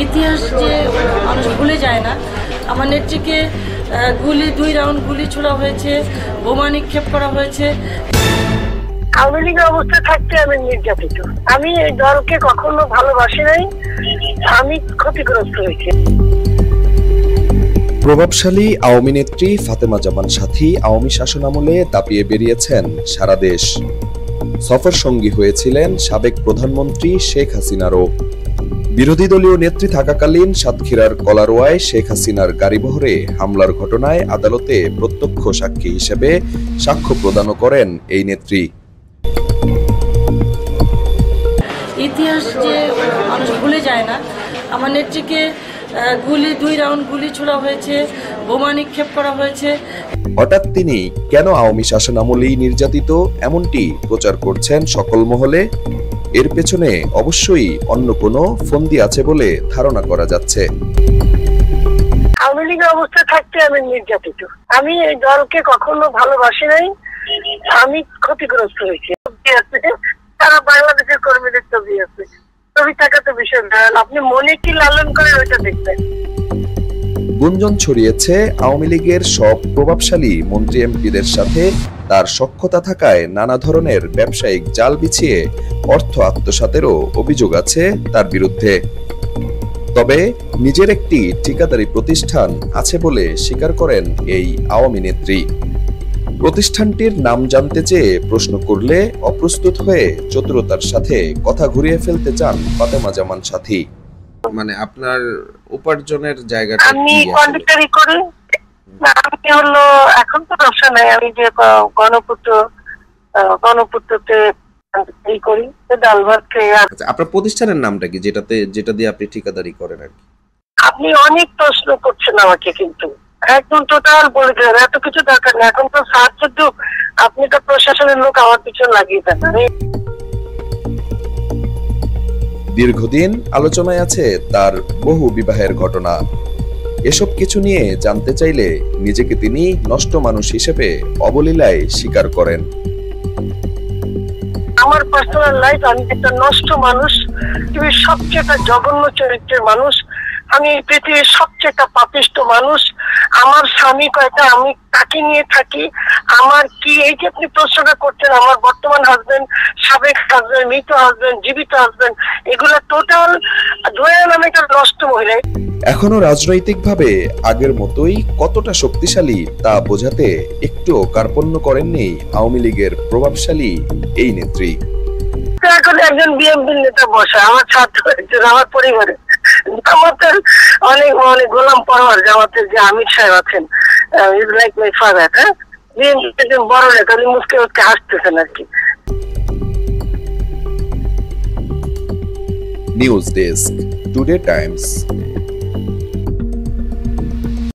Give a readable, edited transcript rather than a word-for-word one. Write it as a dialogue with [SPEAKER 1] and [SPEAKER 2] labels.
[SPEAKER 1] ইতিহাস যে মানুষ ভুলে যায় না। আমার নেত্রীকে দুই রাউন্ড গুলি ছোড়া হয়েছে, বোমা নিক্ষেপ করা হয়েছে।
[SPEAKER 2] আওয়ামী লীগের অবস্থা থাকতে আমি নির্যাতিত। আমি এই দলকে কখনো ভালোবাসি নাই, আমি ক্ষতিগ্রস্ত হয়েছি।
[SPEAKER 3] প্রভাবশালী আওয়ামী নেত্রী ফাতেমা জামান সাথী আওয়ামী শাসনামলে দাপিয়ে বেরিয়েছেন সারা দেশ। সফর সঙ্গী হয়েছিলেন সাবেক প্রধানমন্ত্রী শেখ হাসিনারও। বিরোধী দলীয় নেত্রী থাকাকালীন সাতক্ষীরার কলারোয়ায় শেখ হাসিনার গাড়িবহরে হামলার ঘটনায় আদালতে প্রত্যক্ষ সাক্ষী হিসেবে সাক্ষ্য প্রদানও করেন এই নেত্রী।
[SPEAKER 1] ইতিহাস যে মানুষ ভুলে যায় না। আমার নেত্রীকে দুই রাউন্ড গুলি ছোড়া হয়েছে, বোমা নিক্ষেপ করা হয়েছে।
[SPEAKER 3] হঠাৎ তিনি কেন আওয়ামী শাসনামলেই নির্যাতিত এমনটি প্রচার করছেন সকল মহলে? এর পেছনে অবশ্যই অন্য কোনো ফন্দি আছে বলে ধারণা করা যাচ্ছে।
[SPEAKER 2] আওয়ামী লীগের অবস্থা থাকতে আমি নির্যাতিত। আমি এই দলকে কখনো ভালোবাসি নাই, আমি ক্ষতিগ্রস্ত হয়েছি। তারা বাংলাদেশের কর্মীদের ছবি আছে, ছবি থাকা তো বিষয় না, আপনি মনে কি লালন করেন ওইটা দেখবেন।
[SPEAKER 3] গুঞ্জন ছড়িয়েছে আওয়ামী লীগের সব প্রভাবশালী মন্ত্রী এমপিদের সাথে তার সখ্যতা থাকায় নানা ধরনের ব্যবসায়িক জাল বিছিয়ে অর্থ আত্মসাতেরও অভিযোগ আছে তার বিরুদ্ধে। তবে নিজের একটি ঠিকাদারি প্রতিষ্ঠান আছে বলে স্বীকার করেন এই আওয়ামী নেত্রী। প্রতিষ্ঠানটির নাম জানতে চেয়ে প্রশ্ন করলে অপ্রস্তুত হয়ে চতুরতার সাথে কথা ঘুরিয়ে ফেলতে চান ফাতেমা জামান সাথী।
[SPEAKER 4] মানে আপনার উপার্জনের জায়গাটা
[SPEAKER 2] আমি কন্ডাক্টরি করি, আমি হলো এখন তো ব্যবসা নাই, আমি যে গণপূর্ততে এই করি, ডাল ভাত খেয়ে।
[SPEAKER 4] আপনার প্রতিষ্ঠানের নামটা কি, যেটা দিয়ে আপনি ঠিকাদারি করেন আর কি?
[SPEAKER 2] আপনি অনেক প্রশ্ন করছেন আমাকে, কিন্তু একদম টোটাল বলে দেন, এত কিছু দরকার নেই। এখন তো সাহায্য যুগ, আপনি তো প্রশাসনের লোক আমার পিছনে লাগিয়ে দেন।
[SPEAKER 3] দীর্ঘদিন আলোচনায় আছে তার বহু বিবাহের ঘটনা। এসব কিছু নিয়ে জানতে চাইলে নিজেকে তিনি নষ্ট মানুষ হিসেবে অবলীলায় স্বীকার করেন।
[SPEAKER 2] আমার পার্সোনাল লাইফ, আমি একটা নষ্ট মানুষ, পৃথিবীর সবচেয়ে একটা জঘন্য চরিত্রের মানুষ, আমি পৃথিবীর সবচেয়ে একটা পাপিষ্ট মানুষ। আমার স্বামী কয়টা, আমি তাকে নিয়ে থাকি। আমার কি এই যে আপনি প্রশ্নটা করছেন, আমার বর্তমান হাজবেন্ড, সাবেক হাজবেন্ড, মৃত হাজবেন্ড, জীবিত হাজবেন্ড, এগুলো টোটাল ধরে নামে একটা নষ্ট মহিলা।
[SPEAKER 3] এখনো রাজনৈতিকভাবে আগের মতোই কতটা শক্তিশালী তা বোঝাতে একটুও কার্পণ্য করেননি আওয়ামী লীগের প্রভাবশালী এই নেত্রী।
[SPEAKER 2] এখন একজন বিএনপি নেতা বসা, আমার ছাত্র একজন, আমার পরিবারে জামাতের অনেক গোলাম পরোয়ার, জামাতের যে আমির সাহেব আছেন, ইজ লাইক মাই ফাদার। হ্যাঁ, বিএনপি একজন বড় নেতা, উনি মুসকে হাসতেছেন আর কি।
[SPEAKER 3] News desk, today Times.